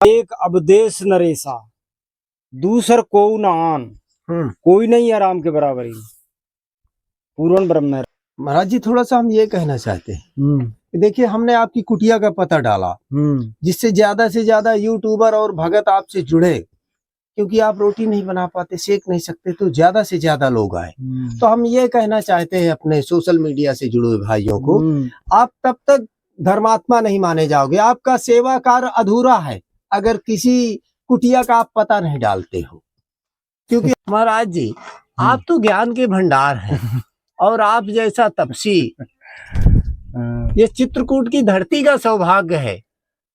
एक अवदेश नरेसा, दूसर को न आन, कोई नहीं आराम के बराबरी, पूर्ण ब्रह्म है। महाराज जी थोड़ा सा हम ये कहना चाहते हैं कि देखिए हमने आपकी कुटिया का पता डाला जिससे से ज्यादा यूट्यूबर और भगत आपसे जुड़े, क्योंकि आप रोटी नहीं बना पाते, सेक नहीं सकते, तो ज्यादा से ज्यादा लोग आए। तो हम ये कहना चाहते हैं अपने सोशल मीडिया से जुड़े हुए भाइयों को, आप तब तक धर्मात्मा नहीं माने जाओगे, आपका सेवा कार्य अधूरा है अगर किसी कुटिया का आप पता नहीं डालते हो। क्योंकि महाराज जी आप तो ज्ञान के भंडार हैं और आप जैसा तपसी ये चित्रकूट की धरती का सौभाग्य है।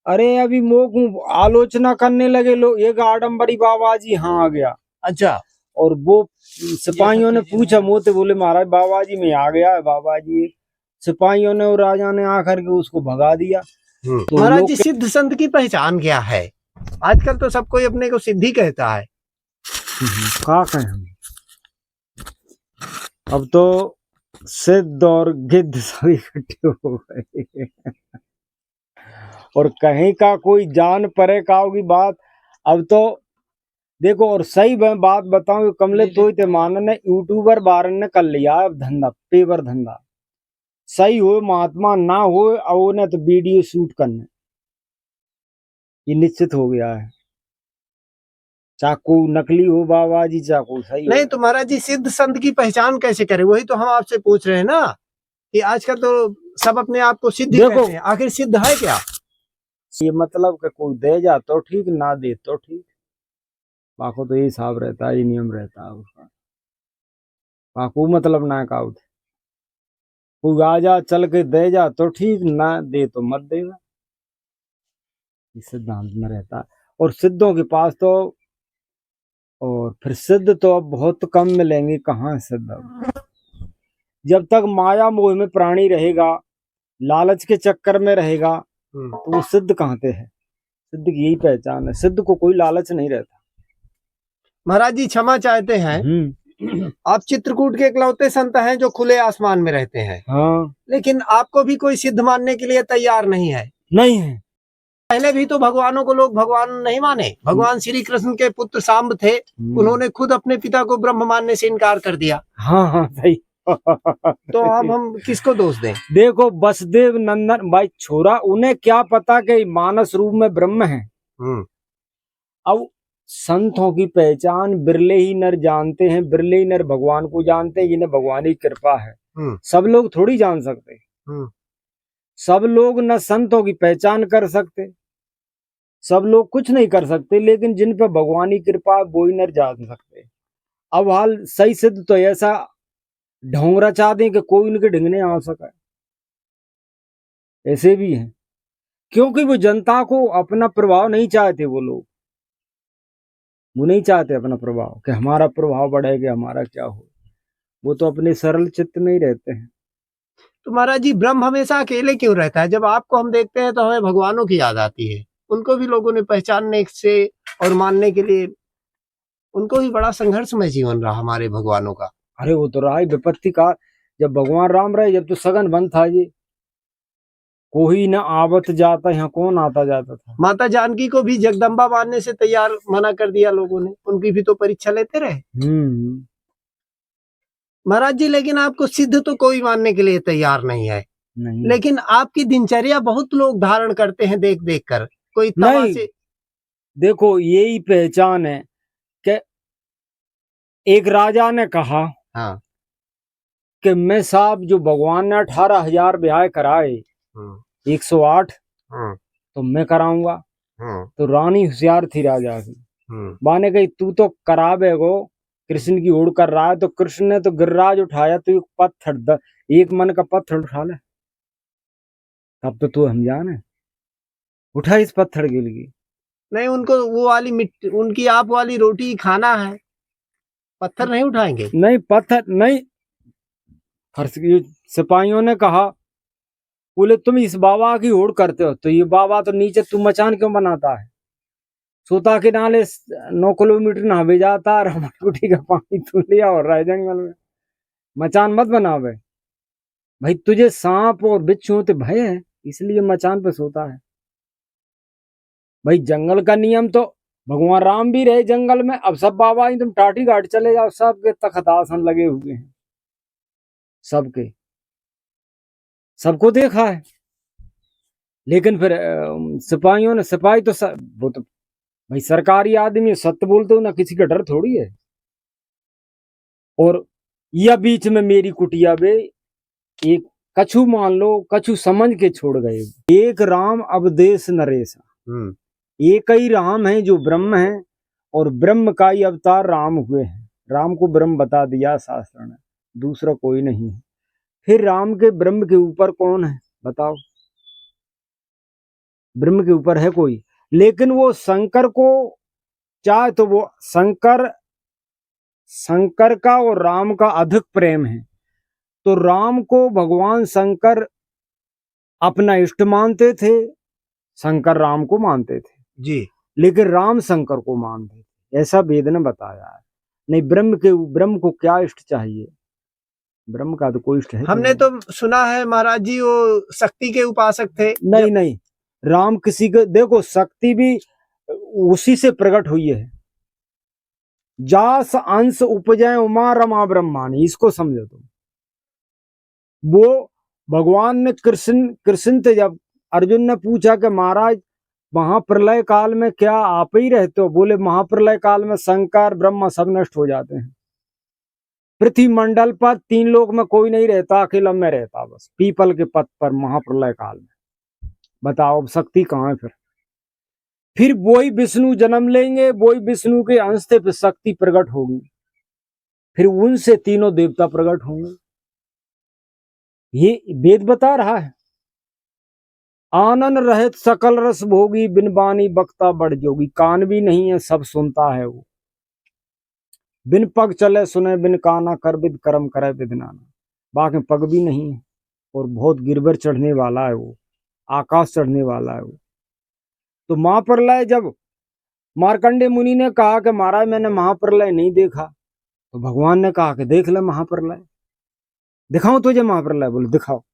अरे अभी मोक आलोचना करने लगे लोग, एक आडम्बरी बाबा जी हाँ आ गया। अच्छा, और वो सिपाहियों ने पूछा मोते, बोले महाराज बाबा जी में आ गया है बाबा जी। सिपाहियों ने और राजा ने आकर के उसको भगा दिया। तो महाराज जी सिद्ध संत की पहचान क्या है? आजकल तो सब कोई अपने को सिद्धि कहता है। क्या कहें हम, अब तो सिद्ध और गिद्ध सभी इकट्ठे हो गए और कहीं का कोई जान परे का होगी बात। अब तो देखो, और सही बात बताऊं, कमले तो थे मानन ने यूट्यूबर बारन ने कर लिया अब धंधा, पेपर धंधा। सही हो महात्मा ना हो और ने तो वीडियो शूट करने, ये निश्चित हो गया है। चाकू नकली हो बाबा जी, चाकू सही नहीं तो महाराज जी सिद्ध संत की पहचान कैसे करें? वही तो हम आपसे पूछ रहे हैं ना कि आजकल तो सब अपने आप को सिद्ध कहते हैं, आखिर सिद्ध है क्या? ये मतलब कि कोई दे जा तो ठीक, ना दे तो ठीक, बाको तो ये हिसाब रहता है, ये नियम रहता है उसका। बाको मतलब ना का कोई आ जा चल के दे जा तो ठीक, ना दे तो मत देगा, इस सिद्धांत में रहता है। और सिद्धों के पास तो, और फिर सिद्ध तो अब बहुत कम मिलेंगे, कहाँ सिद्ध अब। जब तक माया मोह में प्राणी रहेगा, लालच के चक्कर में रहेगा, तो वो सिद्ध कहाँ से है? सिद्ध की यही पहचान है, सिद्ध को कोई लालच नहीं रहता। महाराज जी क्षमा चाहते हैं, आप चित्रकूट के इकलौते संत हैं जो खुले आसमान में रहते हैं। हाँ, लेकिन आपको भी कोई सिद्ध मानने के लिए तैयार नहीं है। नहीं है। पहले भी तो भगवानों को लोग भगवान नहीं माने। भगवान श्री कृष्ण के पुत्र सांब थे, उन्होंने खुद अपने पिता को ब्रह्म मानने से इनकार कर दिया। हाँ हाँ सही तो अब हम किसको दोष दें? देखो वसुदेव नंदन भाई छोरा, उन्हें क्या पता कि मानस रूप में ब्रह्म है। अब संतों की पहचान बिरले ही नर जानते हैं, बिरले ही नर भगवान को जानते हैं, जिन्हें भगवान की कृपा है। सब लोग थोड़ी जान सकते, सब लोग न संतों की पहचान कर सकते, सब लोग कुछ नहीं कर सकते, लेकिन जिन पर भगवान की कृपा है वो ही नर जान सकते। अब हाल सही सिद्ध तो ऐसा ढोंग रचा दें कि कोई उनके ढिंगने आ सका, ऐसे भी हैं। क्योंकि वो जनता को अपना प्रभाव नहीं चाहते, वो नहीं चाहते अपना प्रभाव, कि हमारा प्रभाव बढ़ेगा, हमारा क्या हो। वो तो अपने सरल चित्त में ही रहते हैं। तो महाराज जी ब्रह्म हमेशा अकेले क्यों रहता है? जब आपको हम देखते हैं तो हमें भगवानों की याद आती है। उनको भी लोगों ने पहचानने से और मानने के लिए, उनको भी बड़ा संघर्षमय जीवन रहा हमारे भगवानों का। अरे वो तो रहा ही विपत्ति का, जब भगवान राम रहे, जब तो सघन बंद था जी, कोई न आवत जाता, यहाँ कौन आता जाता था। माता जानकी को भी जगदम्बा मानने से तैयार मना कर दिया लोगों ने, उनकी भी तो परीक्षा लेते रहे। महाराज जी लेकिन आपको सिद्ध तो कोई मानने के लिए तैयार नहीं है। नहीं। लेकिन आपकी दिनचर्या बहुत लोग धारण करते हैं देख देख कर। कोई नहीं से... देखो यही पहचान है कि एक राजा ने कहा, हाँ, कि मैं साहब जो भगवान ने 18,000 ब्याह कराए, 108 तो मैं कराऊंगा। तो रानी होशियार थी राजा की, बाने गई तू तो करावे गो, कृष्ण की ओर कर रहा है। तो कृष्ण ने तो गिरिराज उठाया, तो एक पत्थर, एक मन का पत्थर उठा ले, तब तो तू हम जाने उठा इस पत्थर के लिए। नहीं, उनको वो वाली मिट्टी, उनकी आप वाली रोटी खाना है, पत्थर नहीं उठाएंगे। नहीं पत्थर नहीं। सिपाहियों ने कहा, बोले तुम इस बाबा की होड़ करते हो, तो ये बाबा तो नीचे तू मचान क्यों बनाता है? सोता के नाले 9 किलोमीटर नहावे जाता और हमारी कुटी का पानी तू लिया और रहा जंगल में, मचान मत बनावे भाई। तुझे सांप और बिच्छू होते भय है, इसलिए मचान पे सोता है। भाई जंगल का नियम तो भगवान राम भी रहे जंगल में, अब सब बाबा ही तुम टाटी घाट चले जाओ, सबके तख्त आसन लगे हुए हैं, सबके, सबको देखा है। लेकिन फिर सिपाहियों ने, सिपाही तो वो तो भाई सरकारी आदमी, सत्य बोलते हो ना, किसी का डर थोड़ी है। और या बीच में मेरी कुटिया में एक कछु, मान लो कछु समझ के छोड़ गए, एक राम अब देश नरेशा, एक ही राम है जो ब्रह्म है, और ब्रह्म का ही अवतार राम हुए हैं। राम को ब्रह्म बता दिया शास्त्र ने, दूसरा कोई नहीं है। फिर राम के ब्रह्म के ऊपर कौन है बताओ? ब्रह्म के ऊपर है कोई? लेकिन वो शंकर को चाहे तो वो शंकर का और राम का अधिक प्रेम है, तो राम को भगवान शंकर अपना इष्ट मानते थे, शंकर राम को मानते थे जी। लेकिन राम शंकर को मानते थे, ऐसा वेद ने बताया है। नहीं, ब्रह्म को क्या इष्ट चाहिए? ब्रह्म का तो कोई इष्ट है? हमने तो सुना है महाराज जी वो शक्ति के उपासक थे। नहीं नहीं, राम किसी के, देखो शक्ति भी उसी से प्रकट हुई है। जास अंश उपजय उमा रमा ब्रह्मानी, इसको समझो तुम। वो भगवान ने कृष्ण से जब अर्जुन ने पूछा कि महाराज महाप्रलय काल में क्या आप ही रहते हो? बोले महाप्रलय काल में शंकर ब्रह्मा सब नष्ट हो जाते हैं, पृथ्वी मंडल पर 3 लोक में कोई नहीं रहता, अकेला मैं रहता बस पीपल के पद पर महाप्रलय काल में। बताओ अब शक्ति कहाँ है? फिर वही विष्णु जन्म लेंगे, वही विष्णु के अंश से फिर शक्ति प्रकट होगी, फिर उनसे तीनों देवता प्रकट होंगे। ये वेद बता रहा है। आनंद रहित सकल रस भोगी, बिन बानी बक्ता बढ़ जोगी। कान भी नहीं है, सब सुनता है वो। बिन पग चले सुने, बिन काना कर विद कर्म करे विद नाना। बाकी पग भी नहीं है, और बहुत गिरबर चढ़ने वाला है वो, आकाश चढ़ने वाला है वो। तो महाप्रलय जब मार्कंडे मुनि ने कहा कि महाराज मैंने महाप्रलय नहीं देखा, तो भगवान ने कहा कि देख ले महाप्रलय, दिखाऊं तुझे महाप्रलय? बोले दिखाओ।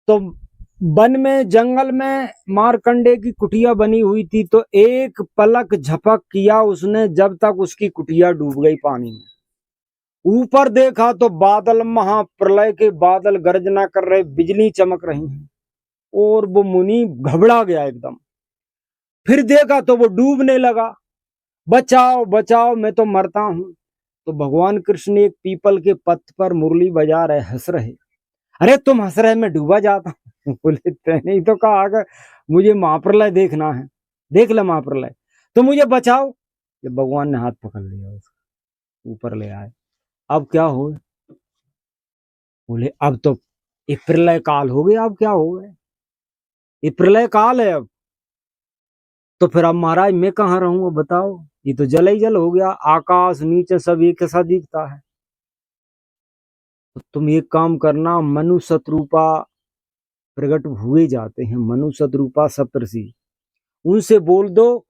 तो वन में, जंगल में मार्कंडे की कुटिया बनी हुई थी, तो एक पलक झपक किया उसने, जब तक उसकी कुटिया डूब गई पानी में। ऊपर देखा तो बादल, महाप्रलय के बादल गर्जना कर रहे, बिजली चमक रही है, और वो मुनि घबरा गया एकदम। फिर देखा तो वो डूबने लगा, बचाओ बचाओ मैं तो मरता हूं। तो भगवान कृष्ण एक पीपल के पत्त पर मुरली बजा रहे, हंस रहे। अरे तुम हंस रहे, मैं डूबा जाता हूँ। बोले तेने ही तो कहा कि मुझे महाप्रलय देखना है, देख ले महाप्रलय, तो मुझे बचाओ। जब भगवान ने हाथ पकड़ लिया, उसको ऊपर ले आए। अब क्या हो? बोले अब तो एक प्रलय काल हो गया, अब क्या हो गया? ये प्रलय काल है अब। तो फिर अब महाराज मैं कहाँ रहूंगा बताओ? ये तो जल ही जल हो गया, आकाश नीचे सब एक सा दिखता है। तो तुम एक काम करना, मनु शत्रुपा प्रकट हुए जाते हैं, मनु शत्रुपा सप्तऋषि, उनसे बोल दो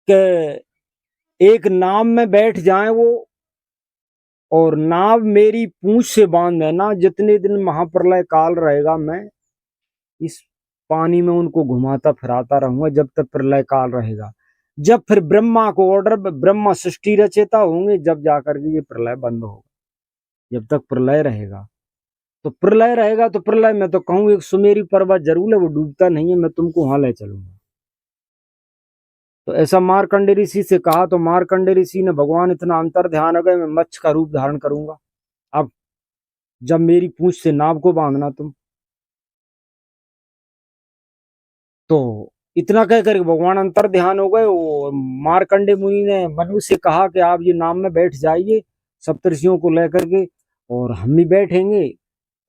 कि एक नाव में बैठ जाएं वो, और नाव मेरी पूंछ से बांध देना। जितने दिन महाप्रलय काल रहेगा, मैं इस पानी में उनको घुमाता फिराता रहूंगा, जब तक प्रलय काल रहेगा। जब फिर ब्रह्मा को ऑर्डर, ब्रह्मा सृष्टि रचेता होंगे, जब जाकर के ये प्रलय बंद होगा। जब तक प्रलय रहेगा, तो प्रलय रहेगा, तो प्रलय में तो कहूँ एक सुमेरी पर्वत जरूर है, वो डूबता नहीं है, मैं तुमको वहां ले चलूंगा। तो ऐसा मार्कंडे ऋषि से कहा, तो मार्कंडे ऋषि ने, भगवान इतना अंतर ध्यान हो गए, मैं मत्स्य का रूप धारण करूंगा, अब जब मेरी पूंछ से नाव को बांधना तुम। तो इतना कह कर भगवान अंतर ध्यान हो गए। वो मार्कंडे मुनि ने मनु से कहा कि आप ये नाव में बैठ जाइए सप्तऋषियों को लेकर के, और हम भी बैठेंगे।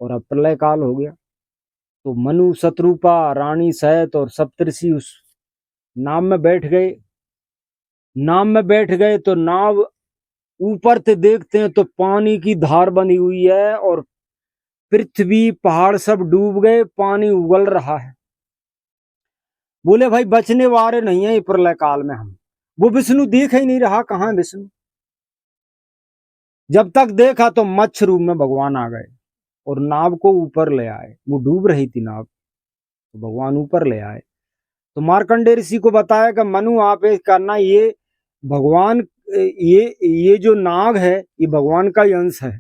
और अब प्रलय काल हो गया। तो मनु, शत्रुपा, रानी सहित और सप्तऋषि उस नाव में बैठ गए। नाव में बैठ गए तो नाव ऊपर से देखते हैं तो पानी की धार बनी हुई है, और पृथ्वी पहाड़ सब डूब गए, पानी उगल रहा है। बोले भाई बचने वाले नहीं है ये प्रलय काल में हम। वो विष्णु देख ही नहीं रहा, कहाँ है विष्णु? जब तक देखा तो मत्स्य रूप में भगवान आ गए और नाव को ऊपर ले आए। वो डूब रही थी नाव, तो भगवान ऊपर ले आए। तो मार्कंडेय ऋषि को बताया कि मनु आप ये करना, ये भगवान, ये जो नाग है ये भगवान का ही अंश है।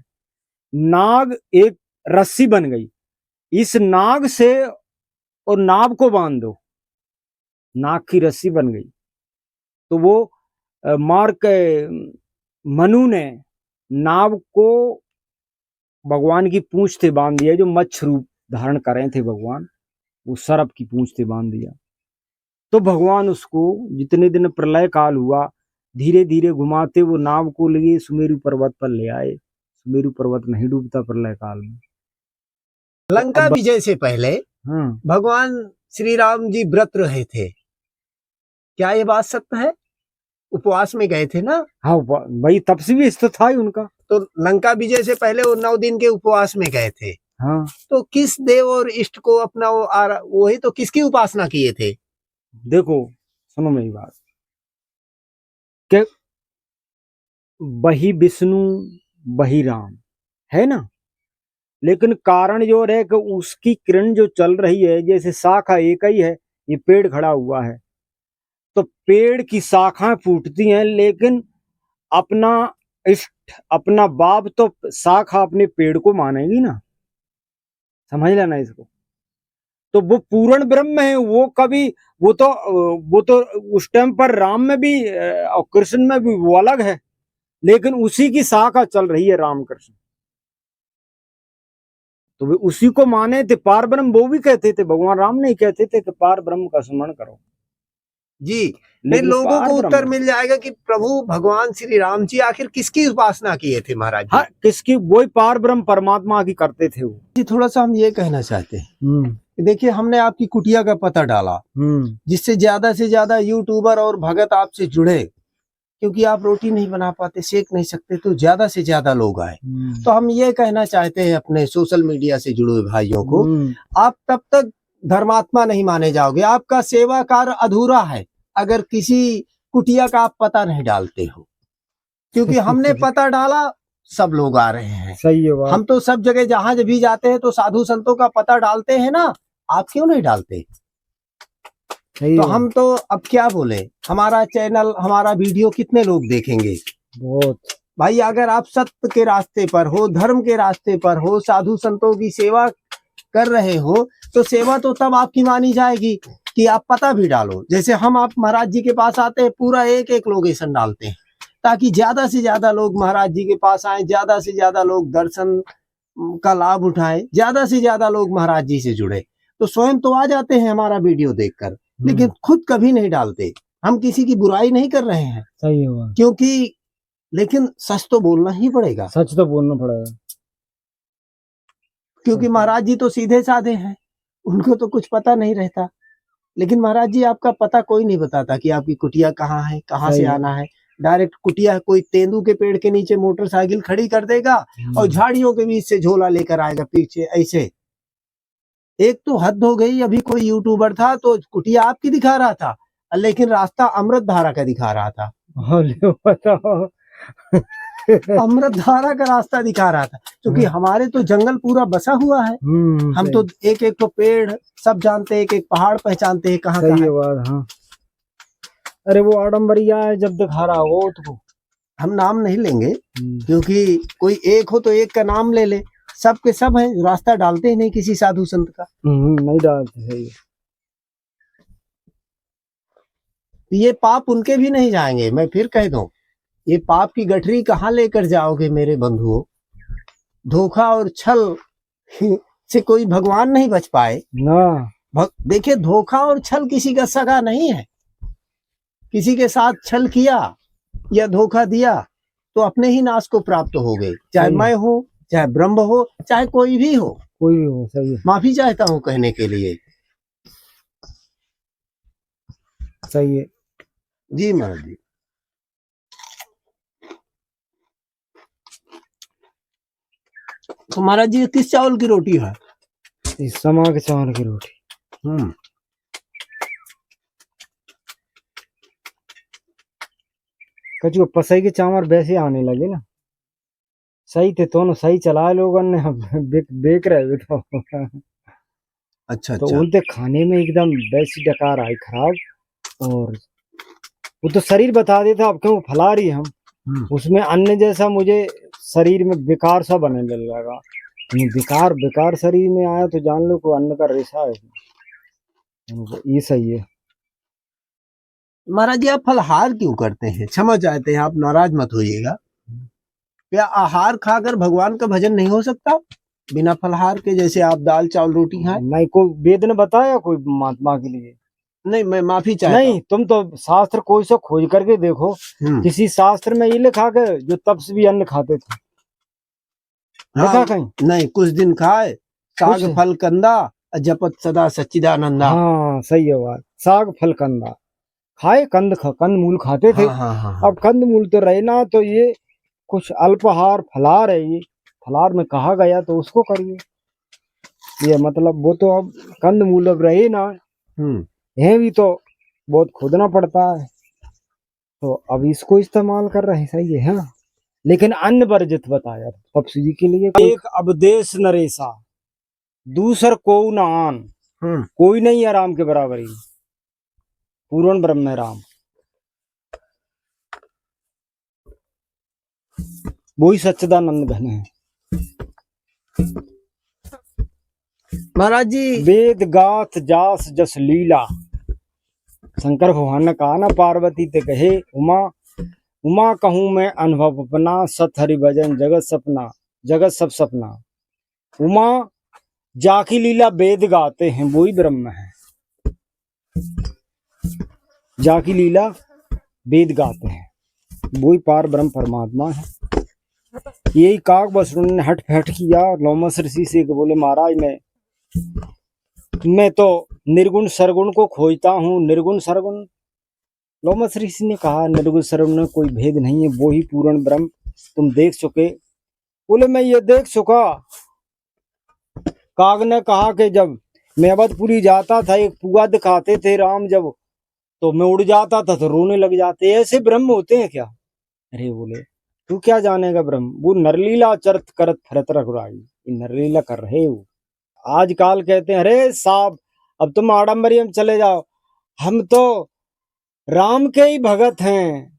नाग एक रस्सी बन गई, इस नाग से और नाव को बांध दो, नाग की रस्सी बन गई। तो वो मनु ने नाव को भगवान की पूंछ से बांध दिया, जो मत्स्य रूप धारण कर रहे थे भगवान, वो सर्प की पूंछ से बांध दिया। तो भगवान उसको जितने दिन प्रलय काल हुआ धीरे धीरे घुमाते वो नाव को लिए सुमेरु पर्वत पर ले आए। सुमेरु पर्वत नहीं डूबता प्रलय काल में। लंका विजय से पहले भगवान श्री राम जी व्रत रहे थे, क्या ये बात सत्य है? उपवास में गए थे ना? हाँ भाई, तब से भी तो था ही उनका। तो लंका विजय से पहले वो 9 दिन के उपवास में गए थे। हाँ, तो किस देव और इष्ट को अपना वही तो किसकी उपासना किए थे? देखो सुनो मेरी बात, कि वही विष्णु वही राम है ना, लेकिन कारण जो है कि उसकी किरण जो चल रही है, जैसे शाखा एक ही है, ये पेड़ खड़ा हुआ है तो पेड़ की शाखाएं फूटती हैं, लेकिन अपना इष्ट अपना बाप तो शाखा अपने पेड़ को मानेगी ना, समझ लेना इसको। तो वो पूर्ण ब्रह्म है, वो कभी वो तो उस टाइम पर राम में भी और कृष्ण में भी वो अलग है, लेकिन उसी की शाखा चल रही है राम कृष्ण, तो वे उसी को माने थे। पार ब्रह्म वो भी कहते थे, भगवान राम नहीं कहते थे कि पार ब्रह्म का स्मरण करो जी। लेकिन लोगों को उत्तर मिल जाएगा कि प्रभु भगवान श्री राम जी आखिर किसकी उपासना किए थे महाराज? हाँ, किसकी? वही पार ब्रह्म परमात्मा की करते थे वो जी। थोड़ा सा हम ये कहना चाहते हैं, देखिए हमने आपकी कुटिया का पता डाला, जिससे से ज्यादा यूट्यूबर और भगत आपसे जुड़े, क्योंकि आप रोटी नहीं बना पाते, सेक नहीं सकते, तो ज्यादा से ज्यादा लोग आए। तो हम ये कहना चाहते हैं अपने सोशल मीडिया से जुड़े भाइयों को, आप तब तक धर्मात्मा नहीं माने जाओगे, आपका सेवा कार्य अधूरा है अगर किसी कुटिया का आप पता नहीं डालते हो। क्योंकि हमने पता डाला, सब लोग आ रहे हैं। सही है बात। हम तो सब जगह जहां भी जाते हैं तो साधु संतों का पता डालते हैं ना, आप क्यों नहीं डालते? तो हम तो अब क्या बोले, हमारा चैनल हमारा वीडियो कितने लोग देखेंगे? बहुत। भाई अगर आप सत्य के रास्ते पर हो, धर्म के रास्ते पर हो, साधु संतों की सेवा कर रहे हो, तो सेवा तो तब आपकी मानी जाएगी कि आप पता भी डालो। जैसे हम आप महाराज जी के पास आते हैं, पूरा एक एक लोकेशन डालते हैं ताकि ज्यादा से ज्यादा लोग महाराज जी के पास आए, ज्यादा से ज्यादा लोग दर्शन का लाभ उठाएं, ज्यादा से ज्यादा लोग महाराज जी से जुड़े। तो स्वयं तो आ जाते हैं हमारा वीडियो देखकर, लेकिन खुद कभी नहीं डालते। हम किसी की बुराई नहीं कर रहे हैं, सही है, क्योंकि लेकिन सच तो बोलना ही पड़ेगा, सच तो बोलना पड़ेगा, क्योंकि महाराज जी तो सीधे साधे हैं, उनको तो कुछ पता नहीं रहता। लेकिन महाराज जी आपका पता कोई नहीं बताता कि आपकी कुटिया कहाँ है, कहाँ से आना है। डायरेक्ट कुटिया कोई तेंदू के पेड़ के नीचे मोटरसाइकिल खड़ी कर देगा और झाड़ियों के बीच से झोला लेकर आएगा पीछे ऐसे। एक तो हद हो गई, अभी कोई यूट्यूबर था तो कुटिया आपकी दिखा रहा था, लेकिन रास्ता अमृत धारा का दिखा रहा था। अमृत धारा का रास्ता दिखा रहा था, क्योंकि हमारे तो जंगल पूरा बसा हुआ है। हम तो एक एक तो पेड़ सब जानते हैं, एक एक पहाड़ पहचानते हैं कहाँ कहाँ है। हाँ। अरे वो आडम्बरिया है, जब दिखा रहा हो तो हम नाम नहीं लेंगे, क्योंकि कोई एक हो तो एक का नाम ले ले, सब के सब है, रास्ता डालते ही नहीं किसी साधु संत का। नहीं डालते। ये पाप उनके भी नहीं जाएंगे, मैं फिर कह दूं, ये पाप की गठरी कहाँ लेकर जाओगे मेरे बंधुओं? धोखा और छल से कोई भगवान नहीं बच पाए ना। देखिए धोखा और छल किसी का सगा नहीं है। किसी के साथ छल किया या धोखा दिया तो अपने ही नाश को प्राप्त हो गए, चाहे मैं हो, चाहे ब्रह्म हो, चाहे कोई भी हो। सही है। माफी चाहता हूँ कहने के लिए। सही है जी महाराज जी। तो महाराज जी किस चावल की रोटी है? इस समा के चावल की रोटी। कचू पसई के चावल वैसे आने लगे ना, सही थे तो सही चलाए लोगों ने, बेक रहे तो अच्छा तो अच्छा। उनके खाने में एकदम वैसी डकार आई खराब, और वो तो शरीर बता देता अब क्यों फैला रही हम, उसमें अन्न जैसा मुझे शरीर में बेकार सा बनने लगा। बेकार बेकार शरीर में आया तो जान लो को अन्न का रेशा है। ये सही है। महाराज जी आप फलहार क्यों करते हैं? क्षमा चाहते हैं, आप नाराज मत होइएगा। क्या आहार खाकर भगवान का भजन नहीं हो सकता बिना फलहार के? जैसे आप दाल चावल रोटी खाएं। नहीं, कोई वेद ने बताया कोई महात्मा के लिए? नहीं, मैं माफी चाहता नहीं, तुम तो शास्त्र कोई सा खोज करके देखो, किसी शास्त्र में ये लिखा के जो तपस्वी अन्न खाते थे, लिखा कहीं? नहीं, कुछ दिन खाए साग फल कंदा जपत सदा सच्चिदानंदा। हाँ सही है बात, साग फल कंदा खाए, कंद मूल खाते थे। अब कंद मूल तो रहे ना, तो ये कुछ अल्पाहार फलाहार है, ये फलाहार में कहा गया तो उसको करिए। ये मतलब वो तो अब कंद मूल अब रहे ना, ये भी तो बहुत खोदना पड़ता है, तो अब इसको इस्तेमाल कर रहे हैं, सही है। हाँ, लेकिन अन्न वर्जित बताया तपस्वी के लिए। एक अवदेश नरेशा, दूसर को न आन, कोई नहीं है राम के बराबर ही, पूर्ण ब्रह्म है राम, वही सच्चिदानंद घन है। महाराज जी वेद गाथ जास जस लीला, शंकर भगवान ने कहा ना पार्वती ते कहे उमा, उमा कहूं मैं अनुभव अपना, सत हरि भजन जगत सपना, जगत सब सपना। उमा जाकी लीला वेद गाते हैं, वही ब्रह्म है। जाकी लीला वेद गाते हैं, वही पार ब्रह्म परमात्मा है। यही काक बसरुन ने हट फैट किया, लोमस ऋषि से बोले महाराज मैं तो निर्गुण सरगुण को खोजता हूँ, निर्गुण सरगुण। लोमस ऋषि ने कहा निर्गुण सरगुण में कोई भेद नहीं है, वो ही पूर्ण ब्रह्म तुम देख चुके। बोले मैं ये देख चुका। काग ने कहा कि जब मैं अवधपुरी जाता था, एक पुआ दिखाते थे राम, जब तो मैं उड़ जाता था तो रोने लग जाते। ऐसे ब्रह्म होते हैं क्या? अरे बोले तू क्या जानेगा ब्रह्म, वो नरलीला चरत करत फरत रघुराई, नरलीला कर रहे हो। आजकल कहते हैं अरे साहब अब तुम आडम्बरी चले जाओ, हम तो राम के ही भगत हैं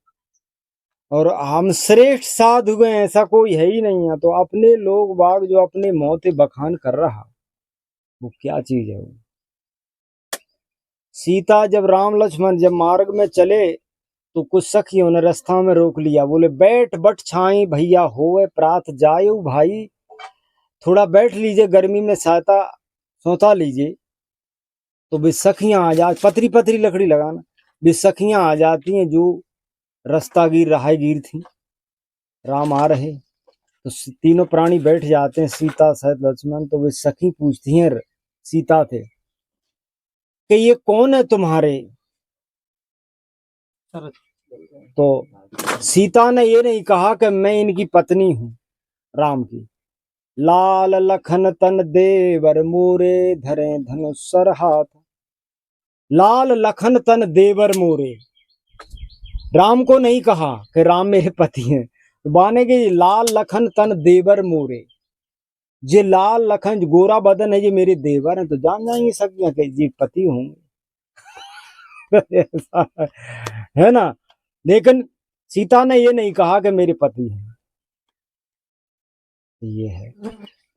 और हम श्रेष्ठ साधु हैं, ऐसा कोई है ही नहीं है। तो अपने लोग बाग जो अपने मौते बखान कर रहा, वो क्या चीज है? वो सीता जब राम लक्ष्मण जब मार्ग में चले तो कुछ सखियों ने रास्ता में रोक लिया, बोले बैठ बट छाई भैया होवे प्रात जायु भाई, थोड़ा बैठ लीजिए गर्मी में साता सोता लीजिए। तो वे सखियां आ जा, पतरी पतरी लकड़ी लगाना, वे सखियां आ जाती हैं जो रास्ता गिर राहगीर थी, राम आ रहे तो तीनों प्राणी बैठ जाते हैं, सीता सहित लक्ष्मण। तो वे सखी पूछती हैं सीता थे कि ये कौन है तुम्हारे? तो सीता ने ये नहीं कहा कि मैं इनकी पत्नी हूं राम की। लाल लखन तन देवर मोरे, धरे धनुष सर हाथ। लाल लखन तन देवर मोरे, राम को नहीं कहा कि राम मेरे पति हैं, बाने के लाल लखन तन देवर मोरे, जे लाल लखन गोरा बदन है ये मेरे देवर हैं, तो जान जाएंगे सकियां कि जी पति होंगे। है ना? लेकिन सीता ने ये नहीं कहा कि मेरे पति हैं। ये है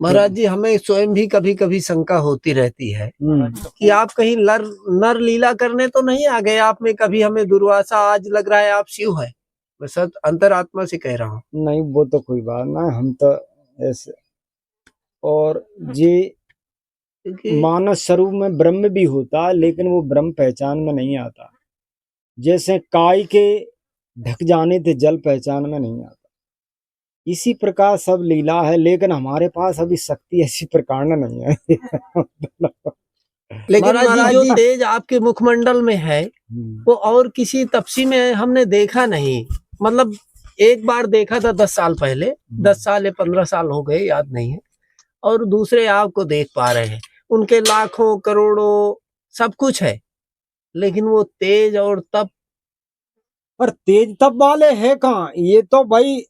महाराज जी, हमें स्वयं भी कभी कभी शंका होती रहती है कि आप कहीं नर लीला करने तो नहीं आ गए आप में कभी? हमें दुर्वासा आज लग रहा है आप शिव है, मैं सच अंतरात्मा से कह रहा हूँ। नहीं वो तो कोई बात ना, हम तो ऐसे, और ये मानस स्वरूप में ब्रह्म भी होता है, लेकिन वो ब्रह्म पहचान में नहीं आता। जैसे काय के ढक जाने थे जल पहचान में नहीं आता, इसी प्रकार सब लीला है, लेकिन हमारे पास अभी शक्ति ऐसी प्रकार नहीं है। लेकिन महाराज जी तेज आपके मुखमंडल में है, वो और किसी तपसी में हमने देखा नहीं। मतलब एक बार देखा था 10 साल पहले, 10 साल या 15 साल हो गए याद नहीं है, और दूसरे आपको देख पा रहे हैं, उनके लाखों करोड़ों सब कुछ है, लेकिन वो तेज और तप, पर तेज तप वाले है कहाँ? ये तो भाई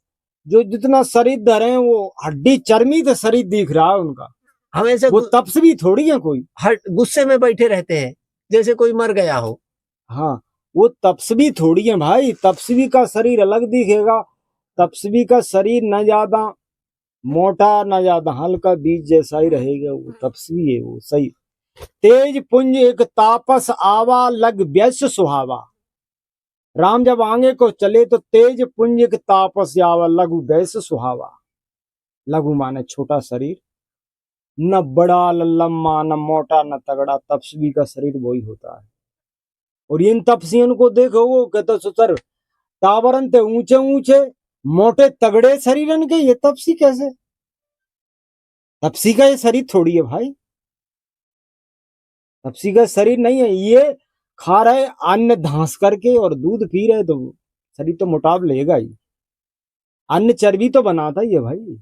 जो जितना शरीर धरे हैं वो हड्डी चर्मी तो शरीर दिख रहा है उनका, हम ऐसे वो तपस्वी थोड़ी है कोई, हर गुस्से में बैठे रहते हैं जैसे कोई मर गया हो। हाँ वो तपस्वी थोड़ी है भाई, तपस्वी का शरीर अलग दिखेगा, तपस्वी का शरीर न ज्यादा मोटा न ज्यादा हल्का, बीज जैसा ही रहेगा, वो तपस्वी है वो सही। तेज पुंज एक तापस आवा, लग व्यस सुहावा। राम जब आगे को चले तो तेज पुंज एक तापस आवा, लघु व्यस सुहावा। लघु माने छोटा शरीर, न बड़ा न लम्बा न मोटा न तगड़ा, तपस्वी का शरीर वही होता है। और इन तपस्वियों को देखो, वो कहते सर टावरन थे ऊंचे ऊंचे मोटे तगड़े शरीरन के, ये तपसी कैसे? तपसी का ये शरीर थोड़ी है भाई, तपसी का शरीर नहीं है ये। खा रहे अन्न धांस करके और दूध पी रहे तो शरीर तो मोटाव लेगा ही, अन्न चर्बी तो बनाता ही है भाई।